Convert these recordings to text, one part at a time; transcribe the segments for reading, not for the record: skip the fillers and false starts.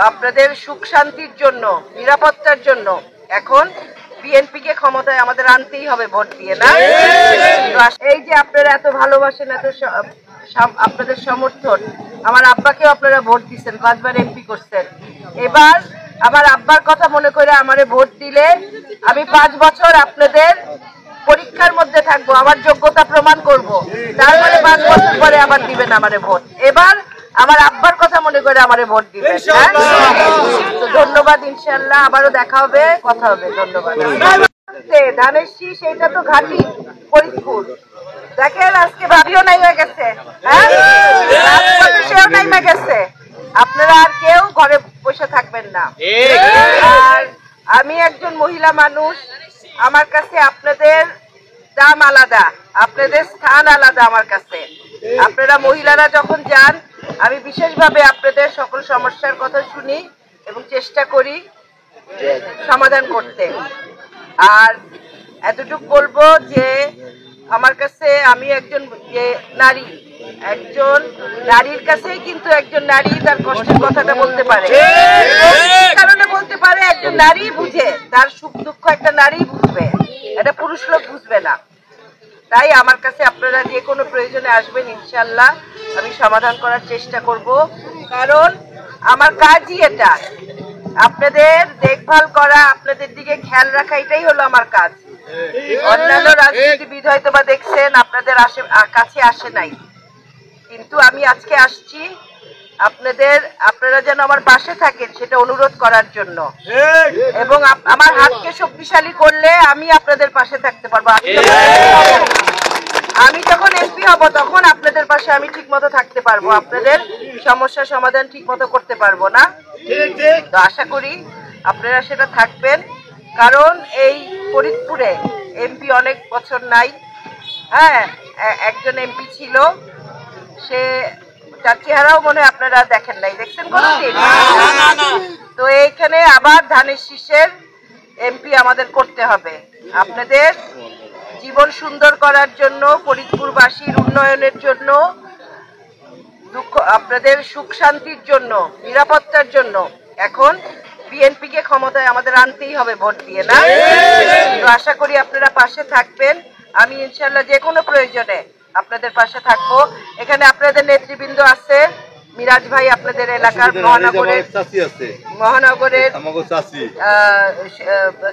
আপনাদের সুখ শান্তির জন্য, নিরাপত্তার জন্য এখন বিএনপি কে ক্ষমতায় আমাদের আনতেই হবে ভোট দিয়ে, না? এই যে আপনারা এত ভালোবাসেন, এত আপনাদের সমর্থন, আমার আব্বাকেও আপনারা ভোট দিচ্ছেন, 5 বার এমপি করছেন। এবার আমার আব্বার কথা মনে করে আমারে ভোট দিলে আমি 5 বছর আপনাদের পরীক্ষার মধ্যে থাকবো, আমার যোগ্যতা প্রমাণ করব, তারপরে 5 বছর পরে আবার দিবেন আমারে ভোট। এবার আমার আব্বার কথা মনে করে আমারে ভোট দিবেন। ধন্যবাদ, ইনশাআল্লাহ আবারও দেখা হবে, কথা হবে। ধন্যবাদ। ধানের শীষ, এটা তো ঘাটি ফরিদপুর। দেখেন আজকে ভাবিও নাই হয়ে গেছে, সেও নাইমা গেছে। আপনারা আর কেউ ঘরে বসে থাকবেন না। আর আমি একজন মহিলা মানুষ, আমার কাছে আপনাদের দাম আলাদা, আপনাদের স্থান আলাদা আমার কাছে। আপনারা মহিলারা যখন যান, আমি বিশেষভাবে আপনাদের সকল সমস্যার কথা শুনি এবং চেষ্টা করি সমাধান করতে। আর এতটুকু বলবো যে আমার কাছে, আমি একজন নারী, একজন নারীর কাছেই কিন্তু একজন নারী তার কষ্টের কথাটা বলতে পারে। কারণে বলতে পারে, একজন নারী বুঝে, তার সুখ দুঃখ একটা নারী বুঝবে, এটা পুরুষ লোক বুঝবে না। তাই আমার কাছে আপনারা যে কোনো প্রয়োজনে আসবেন, ইনশাআল্লাহ আমি সমাধান করার চেষ্টা করব। কারণ আমার কাজই এটা, আপনাদের দেখভাল করা, আপনাদের দিকে খেয়াল রাখা, এটাই হলো আমার কাজ। অন্যান্য রাজনীতিবিদ হয়তো বা দেখছেন আপনাদের কাছে আসে নাই, কিন্তু আমি আজকে আসছি আপনারা যেন আমার পাশে থাকেন সেটা অনুরোধ করার জন্য। এবং আমার হাতকে শক্তিশালী করলে আমি আপনাদের পাশে থাকতে পারবো। আমি যখন এমপি হব তখন আপনাদের পাশে আমি ঠিক মতো থাকতে পারবো, আপনাদের সমস্যা সমাধান ঠিক মতো করতে পারবো না। তো আশা করি আপনারা সেটা থাকবেন। কারণ এই ফরিদপুরে এমপি অনেক বছর নাই। একজন এমপি ছিল, সে তার চেহারাও মনে আপনারা দেখেন নাই, দেখছেন কোনদিন? তো এইখানে আবার ধানের শীষের এমপি আমাদের করতে হবে, আপনাদের জীবন সুন্দর করার জন্য, ফরিদপুরবাসীর উন্নয়নের জন্য, আপনাদের সুখ শান্তির জন্য, নিরাপত্তার জন্য এখন বিএনপি কে ক্ষমতায় আমাদের আনতেই হবে ভোট দিয়ে, না? তো আশা করি আপনারা পাশে থাকবেন। আমি ইনশাআল্লাহ যে কোনো প্রয়োজনে আপনাদের পাশে থাকবো। এখানে আপনাদের নেতৃবৃন্দ আছে, মিরাজ ভাই আপনাদের এলাকার মহানগরের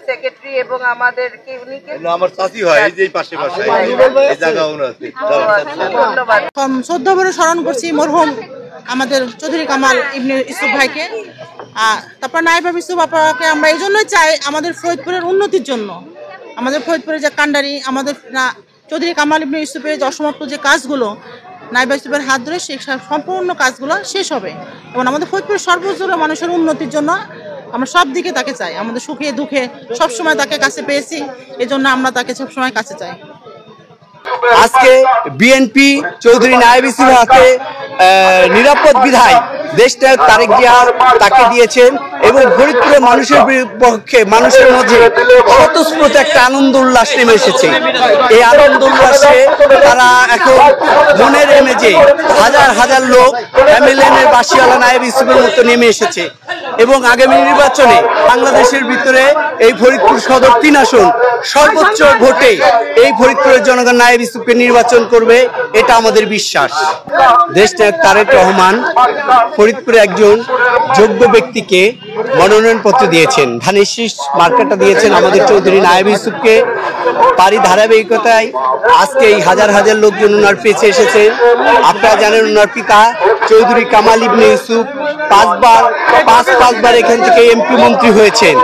সেক্রেটারি, এবং আমাদের ধন্যবাদ। শ্রদ্ধা ভরে স্মরণ করছি মরহুম আমাদের চৌধুরী কামাল ইবনে ইউসুফ ভাইকে। তারপর নায়েব ইউসুফ আপাকে আমরা এই জন্যই চাই, আমাদের ফরিদপুরের উন্নতির জন্য। আমাদের ফরিদপুরের যে কান্ডারি, আমাদের চৌধুরী কামাল ইবনে ইউসুফের যে অসমাপ্ত যে কাজগুলো, নায়েব ইউসুফের হাত ধরে সেই সম্পূর্ণ কাজগুলো শেষ হবে। এবং আমাদের ফরিদপুরের সর্বস্তরের মানুষের উন্নতির জন্য আমরা সব দিকে তাকে চাই। আমাদের সুখে দুঃখে সবসময় তাকে কাছে পেয়েছি, এই জন্য আমরা তাকে সবসময় কাছে চাই। আজকে বিএনপি চৌধুরী নায়েব ইউসুফের হাতে নিরাপদ বিধায় দেশনায়ক তারেক জিয়া তাকে দিয়েছেন, এবং ফরিদপুরের মানুষের পক্ষে, মানুষের মধ্যে স্বতঃস্ফূর্ত একটা আনন্দ উল্লাস নেমে এসেছে। এই আনন্দ উল্লাসে তারা এখন মনের এমেজে হাজার হাজার লোক এমএলএনের বাসিওয়ালা নায়েব ইউসুফের মতো নেমে এসেছে। এবং আগামী নির্বাচনে বাংলাদেশের ভিতরে এই ফরিদপুর সদর 3 আসন সর্বোচ্চ ভোটে এই ফরিদপুরের জনগণ নায়েব ইউসুফকে নির্বাচন করবে, এটা আমাদের বিশ্বাস। দেশনায়ক তারেক রহমান ফরিদপুরে একজন যোগ্য ব্যক্তিকে মনোনয়নপত্র দিয়েছেন, ধানের শীষ মার্কাটা দিয়েছেন আমাদের চৌধুরী নায়েব ইউসুফকে। তারই ধারাবাহিকতায় আজকে এই হাজার হাজার লোকজন ওনার পেছে এসেছেন। আপনারা জানেন ওনার পিতা চৌধুরী কামাল ইবনে ইউসুফ 5 বার এখান থেকে এমপি মন্ত্রী হয়েছেন,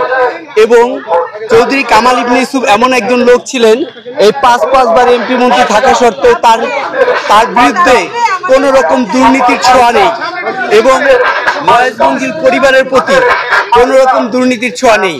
এবং চৌধুরী কামাল ইবনে ইউসুফ এমন একজন লোক ছিলেন, এই 5 বার এমপি মন্ত্রী থাকা সত্ত্বেও তার বিরুদ্ধে কোন রকম দুর্নীতির ছোঁয়া নেই, এবং মহেশ মঞ্জিল পরিবারের প্রতি কোন রকম দুর্নীতির ছোঁয়া নেই।